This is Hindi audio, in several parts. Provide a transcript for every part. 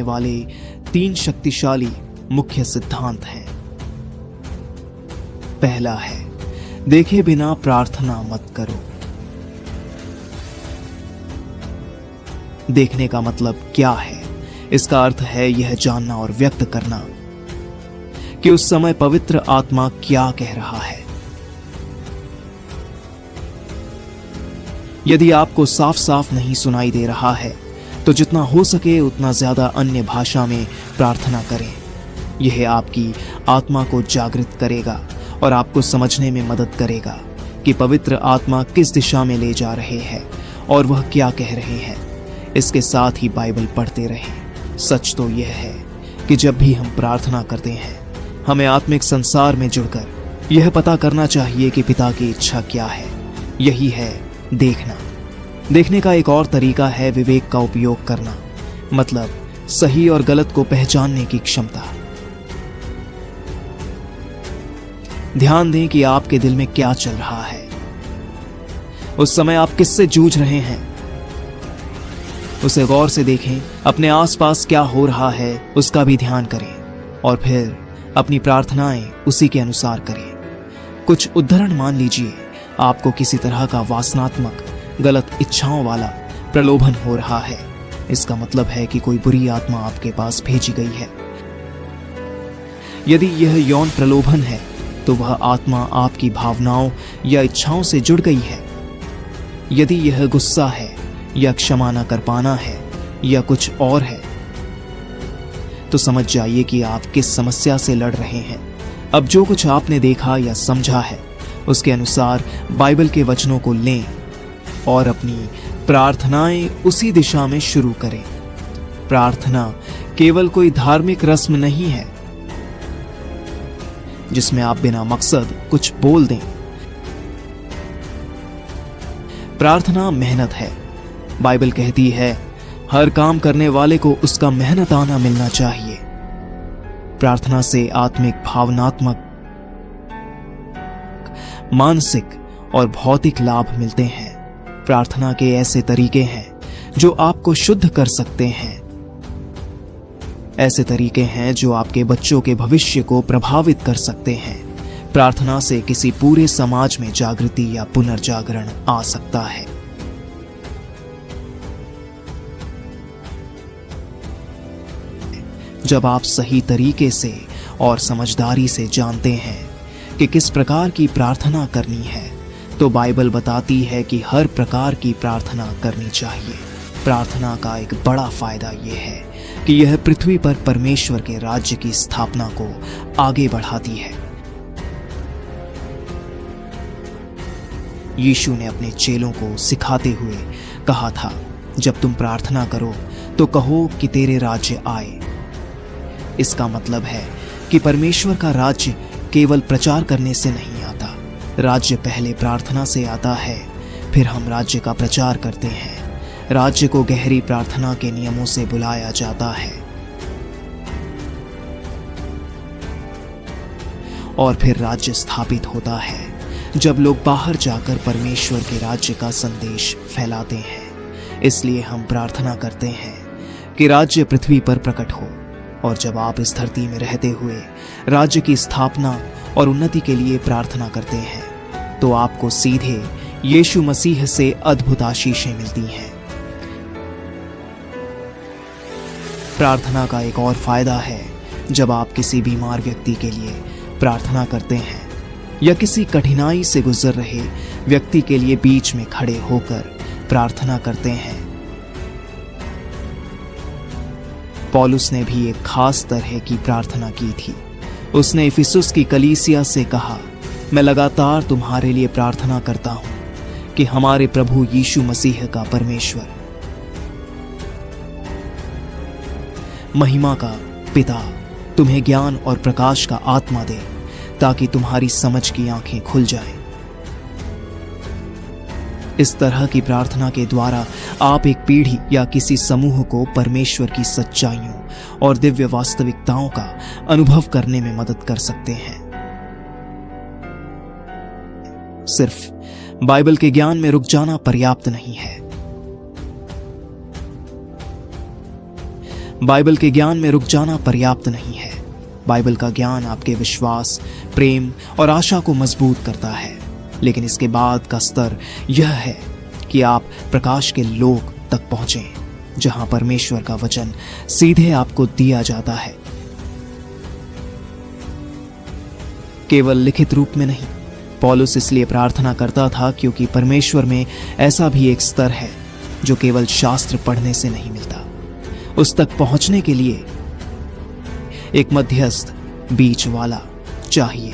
वाले 3 शक्तिशाली मुख्य सिद्धांत हैं। पहला है, देखे बिना प्रार्थना मत करो। देखने का मतलब क्या है? इसका अर्थ है यह जानना और व्यक्त करना कि उस समय पवित्र आत्मा क्या कह रहा है। यदि आपको साफ साफ नहीं सुनाई दे रहा है तो जितना हो सके उतना ज्यादा अन्य भाषा में प्रार्थना करें। यह आपकी आत्मा को जागृत करेगा और आपको समझने में मदद करेगा कि पवित्र आत्मा किस दिशा में ले जा रहे हैं और वह क्या कह रहे हैं। इसके साथ ही बाइबल पढ़ते रहें। सच तो यह है कि जब भी हम प्रार्थना करते हैं हमें आत्मिक संसार में जुड़कर यह पता करना चाहिए कि पिता की इच्छा क्या है। यही है देखना। देखने का एक और तरीका है विवेक का उपयोग करना, मतलब सही और गलत को पहचानने की क्षमता। ध्यान दें कि आपके दिल में क्या चल रहा है। उस समय आप किससे जूझ रहे हैं, उसे गौर से देखें। अपने आसपास क्या हो रहा है उसका भी ध्यान करें और फिर अपनी प्रार्थनाएं उसी के अनुसार करें। कुछ उदाहरण मान लीजिए, आपको किसी तरह का वासनात्मक गलत इच्छाओं वाला प्रलोभन हो रहा है। इसका मतलब है कि कोई बुरी आत्मा आपके पास भेजी गई है। यदि यह यौन प्रलोभन है तो वह आत्मा आपकी भावनाओं या इच्छाओं से जुड़ गई है। यदि यह गुस्सा है या क्षमा न कर पाना है या कुछ और है तो समझ जाइए कि आप किस समस्या से लड़ रहे हैं। अब जो कुछ आपने देखा या समझा है उसके अनुसार बाइबल के वचनों को लें और अपनी प्रार्थनाएं उसी दिशा में शुरू करें। प्रार्थना केवल कोई धार्मिक रस्म नहीं है जिसमें आप बिना मकसद कुछ बोल दें। प्रार्थना मेहनत है। बाइबल कहती है हर काम करने वाले को उसका मेहनताना मिलना चाहिए। प्रार्थना से आत्मिक, भावनात्मक, मानसिक और भौतिक लाभ मिलते हैं। प्रार्थना के ऐसे तरीके हैं जो आपको शुद्ध कर सकते हैं। ऐसे तरीके हैं जो आपके बच्चों के भविष्य को प्रभावित कर सकते हैं। प्रार्थना से किसी पूरे समाज में जागृति या पुनर्जागरण आ सकता है। जब आप सही तरीके से और समझदारी से जानते हैं कि किस प्रकार की प्रार्थना करनी है तो बाइबल बताती है कि हर प्रकार की प्रार्थना करनी चाहिए। प्रार्थना का एक बड़ा फायदा यह है कि यह पृथ्वी पर परमेश्वर के राज्य की स्थापना को आगे बढ़ाती है। यीशु ने अपने चेलों को सिखाते हुए कहा था, जब तुम प्रार्थना करो तो कहो कि तेरे राज्य आए। इसका मतलब है कि परमेश्वर का राज्य केवल प्रचार करने से नहीं आता। राज्य पहले प्रार्थना से आता है, फिर हम राज्य का प्रचार करते हैं। राज्य को गहरी प्रार्थना के नियमों से बुलाया जाता है और फिर राज्य स्थापित होता है जब लोग बाहर जाकर परमेश्वर के राज्य का संदेश फैलाते हैं। इसलिए हम प्रार्थना करते हैं कि राज्य पृथ्वी पर प्रकट हो। और जब आप इस धरती में रहते हुए राज्य की स्थापना और उन्नति के लिए प्रार्थना करते हैं तो आपको सीधे यीशु मसीह से अद्भुत आशीषें मिलती हैं। प्रार्थना का एक और फायदा है, जब आप किसी बीमार व्यक्ति के लिए प्रार्थना करते हैं या किसी कठिनाई से गुजर रहे व्यक्ति के लिए बीच में खड़े होकर प्रार्थना करते हैं। पौलुस ने भी एक खास तरह की प्रार्थना की थी। उसने इफिसुस की कलीसिया से कहा, मैं लगातार तुम्हारे लिए प्रार्थना करता हूं कि हमारे प्रभु यीशु मसीह का परमेश्वर, महिमा का पिता, तुम्हें ज्ञान और प्रकाश का आत्मा दे ताकि तुम्हारी समझ की आंखें खुल जाएं। इस तरह की प्रार्थना के द्वारा आप एक पीढ़ी या किसी समूह को परमेश्वर की सच्चाइयों और दिव्य वास्तविकताओं का अनुभव करने में मदद कर सकते हैं। सिर्फ बाइबल के ज्ञान में रुक जाना पर्याप्त नहीं है। बाइबल के ज्ञान में रुक जाना पर्याप्त नहीं है। बाइबल का ज्ञान आपके विश्वास, प्रेम और आशा को मजबूत करता है, लेकिन इसके बाद का स्तर यह है कि आप प्रकाश के लोक तक पहुंचें, जहां परमेश्वर का वचन सीधे आपको दिया जाता है, केवल लिखित रूप में नहीं। पौलुस इसलिए प्रार्थना करता था क्योंकि परमेश्वर में ऐसा भी एक स्तर है जो केवल शास्त्र पढ़ने से नहीं मिलता। उस तक पहुंचने के लिए एक मध्यस्थ, बीच वाला चाहिए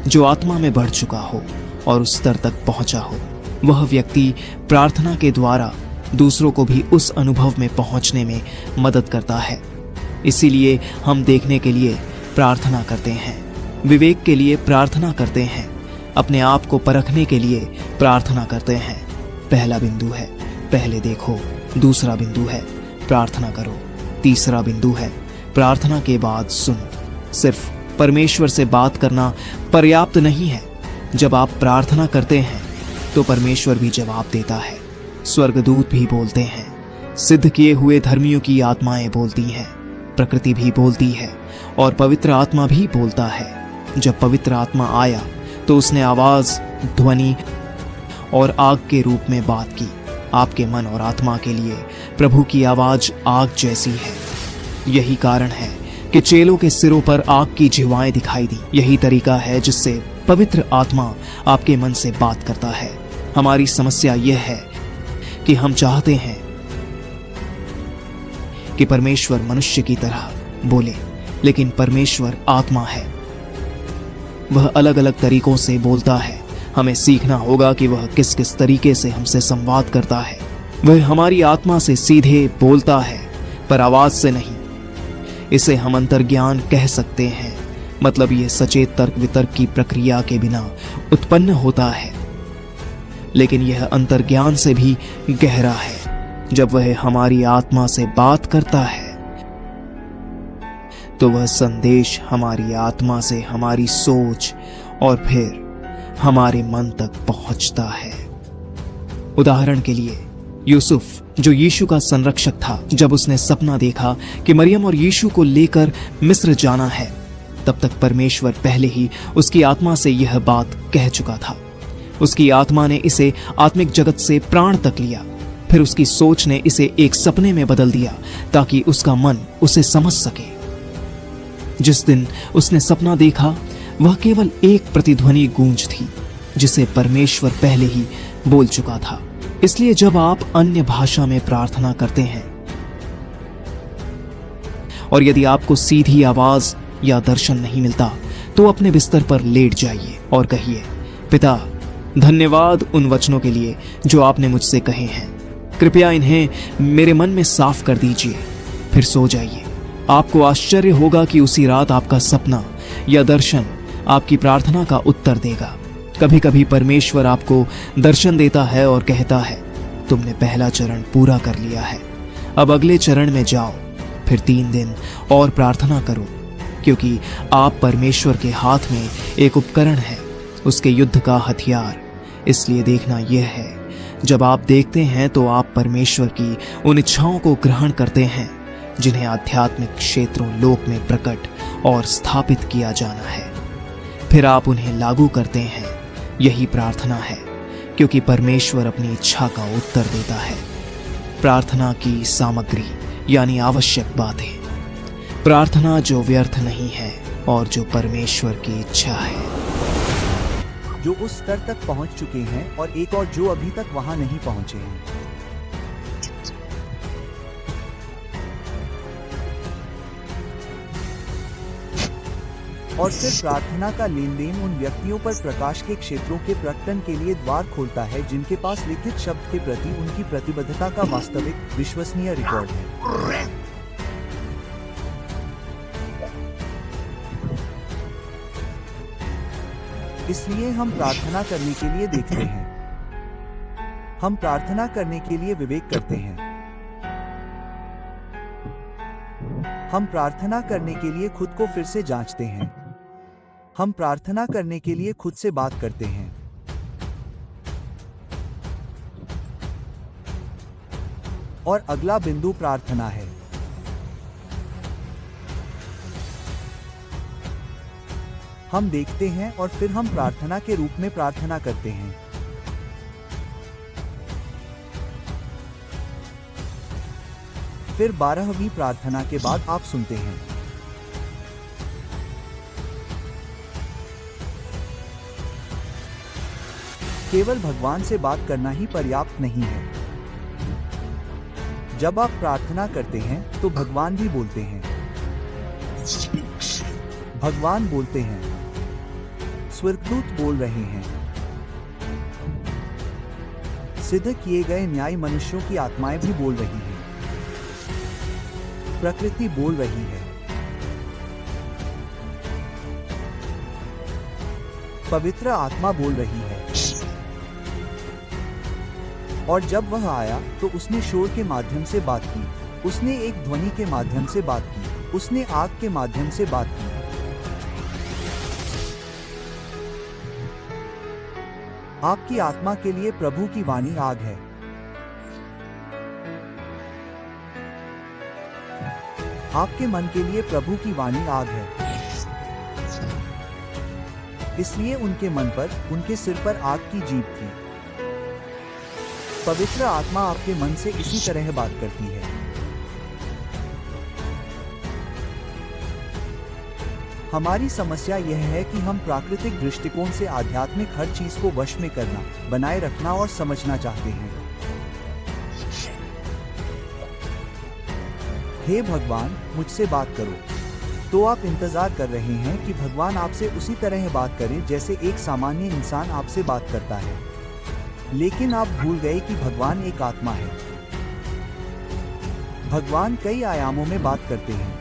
जो आत्मा में बढ़ चुका हो और उस स्तर तक पहुंचा हो। वह व्यक्ति प्रार्थना के द्वारा दूसरों को भी उस अनुभव में पहुंचने में मदद करता है। इसीलिए हम देखने के लिए प्रार्थना करते हैं, विवेक के लिए प्रार्थना करते हैं, अपने आप को परखने के लिए प्रार्थना करते हैं। पहला बिंदु है पहले देखो, दूसरा बिंदु है प्रार्थना करो, तीसरा बिंदु है प्रार्थना के बाद सुनो। सिर्फ परमेश्वर से बात करना पर्याप्त नहीं है। जब आप प्रार्थना करते हैं तो परमेश्वर भी जवाब देता है, स्वर्गदूत भी बोलते हैं, सिद्ध किए हुए धर्मियों की आत्माएं बोलती हैं, प्रकृति भी बोलती है और पवित्र आत्मा भी बोलता है। जब पवित्र आत्मा आया तो उसने आवाज, ध्वनि और आग के रूप में बात की। आपके मन और आत्मा के लिए प्रभु की आवाज आग जैसी है। यही कारण है कि चेलों के सिरों पर आग की जिह्वाएं दिखाई दी। यही तरीका है जिससे पवित्र आत्मा आपके मन से बात करता है। हमारी समस्या यह है कि हम चाहते हैं कि परमेश्वर मनुष्य की तरह बोले, लेकिन परमेश्वर आत्मा है, वह अलग अलग तरीकों से बोलता है। हमें सीखना होगा कि वह किस किस तरीके से हमसे संवाद करता है। वह हमारी आत्मा से सीधे बोलता है, पर आवाज से नहीं। इसे हम अंतर्ज्ञान कह सकते हैं। मतलब यह सचेत तर्क वितर्क की प्रक्रिया के बिना उत्पन्न होता है, लेकिन यह अंतर्ज्ञान से भी गहरा है। जब वह हमारी आत्मा से बात करता है तो वह संदेश हमारी आत्मा से हमारी सोच और फिर हमारे मन तक पहुंचता है। उदाहरण के लिए यूसुफ, जो यीशु का संरक्षक था, जब उसने सपना देखा कि मरियम और यीशु को लेकर मिस्र जाना है, तब तक परमेश्वर पहले ही उसकी आत्मा से यह बात कह चुका था। उसकी आत्मा ने इसे आत्मिक जगत से प्राण तक लिया, फिर उसकी सोच ने इसे एक सपने में बदल दिया ताकि उसका मन उसे समझ सके। जिस दिन उसने सपना देखा वह केवल एक प्रतिध्वनि गूंज थी जिसे परमेश्वर पहले ही बोल चुका था। इसलिए जब आप अन्य भाषा में प्रार्थना करते हैं और यदि आपको सीधी आवाज या दर्शन नहीं मिलता तो अपने बिस्तर पर लेट जाइए और कहिए, पिता धन्यवाद उन वचनों के लिए जो आपने मुझसे कहे हैं, कृपया इन्हें मेरे मन में साफ कर दीजिए। फिर सो जाइए। आपको आश्चर्य होगा कि उसी रात आपका सपना या दर्शन आपकी प्रार्थना का उत्तर देगा। कभी कभी परमेश्वर आपको दर्शन देता है और कहता है, तुमने पहला चरण पूरा कर लिया है, अब अगले चरण में जाओ। फिर 3 दिन और प्रार्थना करो, क्योंकि आप परमेश्वर के हाथ में एक उपकरण है, उसके युद्ध का हथियार। इसलिए देखना यह है, जब आप देखते हैं तो आप परमेश्वर की उन इच्छाओं को ग्रहण करते हैं जिन्हें आध्यात्मिक क्षेत्रों लोक में प्रकट और स्थापित किया जाना है। फिर आप उन्हें लागू करते हैं। यही प्रार्थना है, क्योंकि परमेश्वर अपनी इच्छा का उत्तर देता है। प्रार्थना की सामग्री यानी आवश्यक बातें, प्रार्थना जो व्यर्थ नहीं है और जो परमेश्वर की इच्छा है, जो उस स्तर तक पहुंच चुके हैं और एक और जो अभी तक वहां नहीं पहुंचे हैं। और फिर प्रार्थना का लेन देन उन व्यक्तियों पर प्रकाश के क्षेत्रों के प्रकटन के लिए द्वार खोलता है जिनके पास लिखित शब्द के प्रति उनकी प्रतिबद्धता का वास्तविक विश्वसनीय रिकॉर्ड है। इसलिए हम प्रार्थना करने के लिए देखते हैं, हम प्रार्थना करने के लिए विवेक करते हैं, हम प्रार्थना करने के लिए खुद को फिर से जांचते हैं, हम प्रार्थना करने के लिए खुद से बात करते हैं। और अगला बिंदु प्रार्थना है। हम देखते हैं और फिर हम प्रार्थना के रूप में प्रार्थना करते हैं। फिर 12वीं प्रार्थना के बाद आप सुनते हैं, केवल भगवान से बात करना ही पर्याप्त नहीं है। जब आप प्रार्थना करते हैं तो भगवान भी बोलते हैं। भगवान बोलते हैं, स्वर्गदूत बोल रहे हैं, सिद्ध किए गए न्याय मनुष्यों की आत्माएं भी बोल रही हैं, प्रकृति बोल रही है, पवित्र आत्मा बोल रही है। और जब वह आया तो उसने शोर के माध्यम से बात की, उसने एक ध्वनि के माध्यम से बात की, उसने आग के माध्यम से बात की। आपकी आत्मा के लिए प्रभु की वाणी आग है। आपके मन के लिए प्रभु की वाणी आग है। इसलिए उनके मन पर, उनके सिर पर आग की जीभ थी। पवित्र आत्मा आपके मन से इसी तरह बात करती है। हमारी समस्या यह है कि हम प्राकृतिक दृष्टिकोण से आध्यात्मिक हर चीज को वश में करना, बनाए रखना और समझना चाहते हैं। हे भगवान, मुझसे बात करो। तो आप इंतजार कर रहे हैं कि भगवान आपसे उसी तरह बात करे जैसे एक सामान्य इंसान आपसे बात करता है। लेकिन आप भूल गए कि भगवान एक आत्मा है। भगवान कई आयामों में बात करते हैं।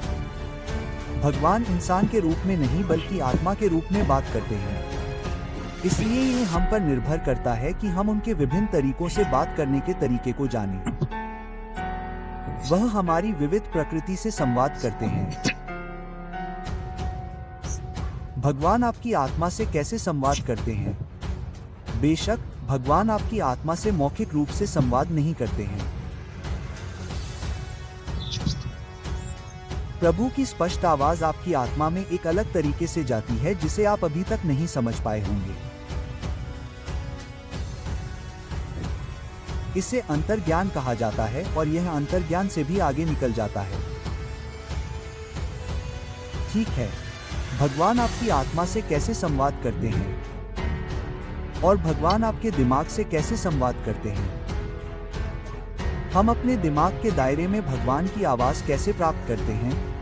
भगवान इंसान के रूप में नहीं बल्कि आत्मा के रूप में बात करते हैं। इसलिए ये हम पर निर्भर करता है कि हम उनके विभिन्न तरीकों से बात करने के तरीके को जानें। वह हमारी विविध प्रकृति से संवाद करते हैं। भगवान आपकी आत्मा से कैसे संवाद करते हैं? बेशक, भगवान आपकी आत्मा से मौखिक रूप से संवाद नहीं करते हैं। प्रभु की स्पष्ट आवाज आपकी आत्मा में एक अलग तरीके से जाती है जिसे आप अभी तक नहीं समझ पाए होंगे। इसे अंतर्ज्ञान कहा जाता है और यह अंतर्ज्ञान से भी आगे निकल जाता है। ठीक है, भगवान आपकी आत्मा से कैसे संवाद करते हैं? और भगवान आपके दिमाग से कैसे संवाद करते हैं? हम अपने दिमाग के दायरे में भगवान की आवाज कैसे प्राप्त करते हैं?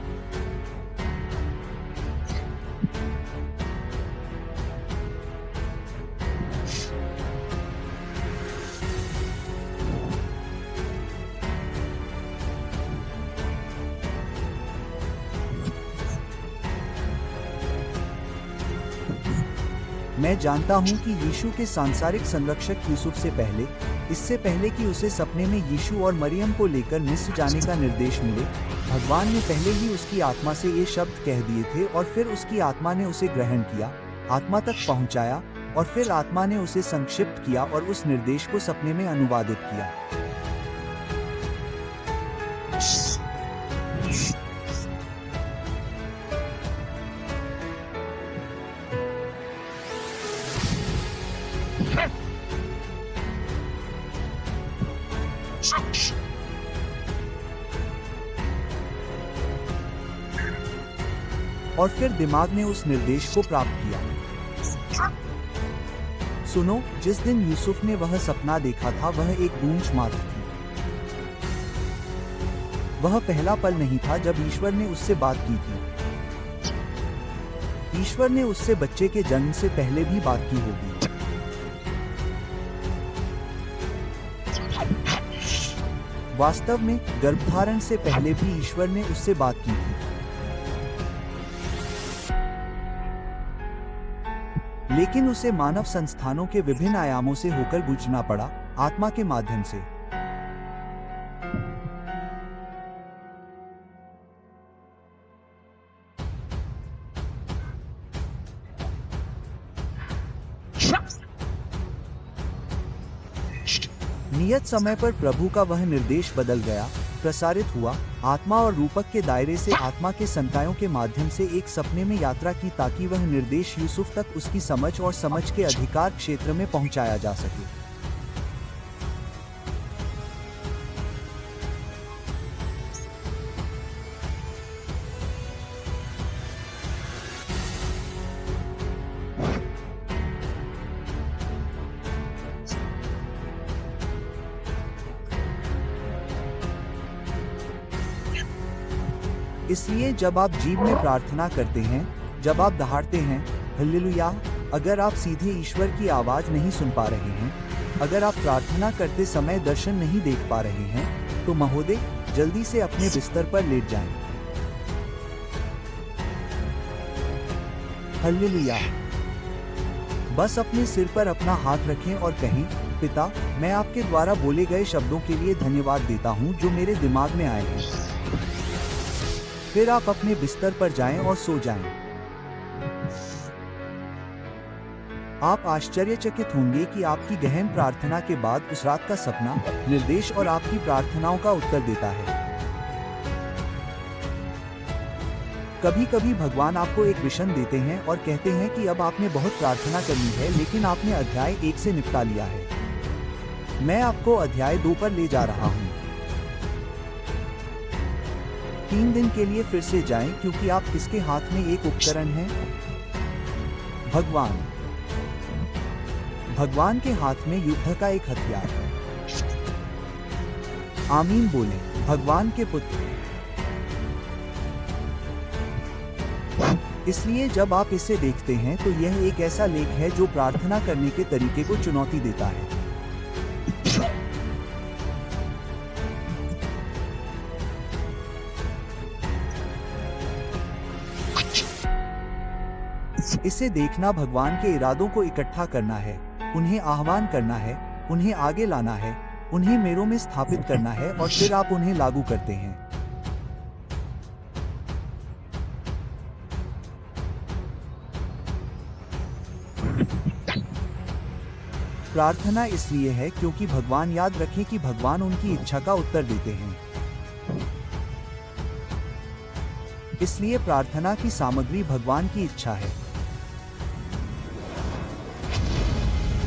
मैं जानता हूं कि यीशु के सांसारिक संरक्षक यूसुफ से पहले, इससे पहले कि उसे सपने में यीशु और मरियम को लेकर मिस्र जाने का निर्देश मिले, भगवान ने पहले ही उसकी आत्मा से ये शब्द कह दिए थे और फिर उसकी आत्मा ने उसे ग्रहण किया, आत्मा तक पहुंचाया और फिर आत्मा ने उसे संक्षिप्त किया और उस निर्देश को सपने में अनुवादित किया। और फिर दिमाग ने उस निर्देश को प्राप्त किया। सुनो, जिस दिन यूसुफ ने वह सपना देखा था वह एक गूंज मात्र थी। वह पहला पल नहीं था जब ईश्वर ने उससे बात की थी। ईश्वर ने उससे बच्चे के जन्म से पहले भी बात की होगी। वास्तव में गर्भधारण से पहले भी ईश्वर ने उससे बात की थी। लेकिन उसे मानव संस्थानों के विभिन्न आयामों से होकर गुजरना पड़ा, आत्मा के माध्यम से। नियत समय पर प्रभु का वह निर्देश बदल गया, प्रसारित हुआ, आत्मा और रूपक के दायरे से आत्मा के संकायों के माध्यम से एक सपने में यात्रा की ताकि वह निर्देश यूसुफ तक उसकी समझ और समझ के अधिकार क्षेत्र में पहुंचाया जा सके। इसलिए जब आप जीव में प्रार्थना करते हैं, जब आप दहाड़ते हैं हालेलुया, अगर आप सीधे ईश्वर की आवाज नहीं सुन पा रहे हैं, अगर आप प्रार्थना करते समय दर्शन नहीं देख पा रहे हैं, तो महोदय जल्दी से अपने बिस्तर पर लेट जाएं। हालेलुया। बस अपने सिर पर अपना हाथ रखें और कहें, पिता, मैं आपके द्वारा बोले गए शब्दों के लिए धन्यवाद देता हूं जो मेरे दिमाग में आए हैं। फिर आप अपने बिस्तर पर जाएं और सो जाएं। आप आश्चर्यचकित होंगे कि आपकी गहन प्रार्थना के बाद उस रात का सपना, निर्देश और आपकी प्रार्थनाओं का उत्तर देता है। कभी कभी भगवान आपको एक विजन देते हैं और कहते हैं कि अब आपने बहुत प्रार्थना करनी है, लेकिन आपने अध्याय 1 से निपटा लिया है। मैं आपको अध्याय 2 पर ले जा रहा हूं। 3 दिन के लिए फिर से जाएं, क्योंकि आप किसके हाथ में एक उपकरण हैं? भगवान। भगवान के हाथ में युद्ध का एक हथियार। आमीन बोले, भगवान के पुत्र। इसलिए जब आप इसे देखते हैं तो यह एक ऐसा लेख है जो प्रार्थना करने के तरीके को चुनौती देता है। इसे देखना भगवान के इरादों को इकट्ठा करना है, उन्हें आह्वान करना है, उन्हें आगे लाना है, उन्हें मेरों में स्थापित करना है और फिर आप उन्हें लागू करते हैं। प्रार्थना इसलिए है क्योंकि भगवान, याद रखें कि भगवान उनकी इच्छा का उत्तर देते हैं। इसलिए प्रार्थना की सामग्री भगवान की इच्छा है।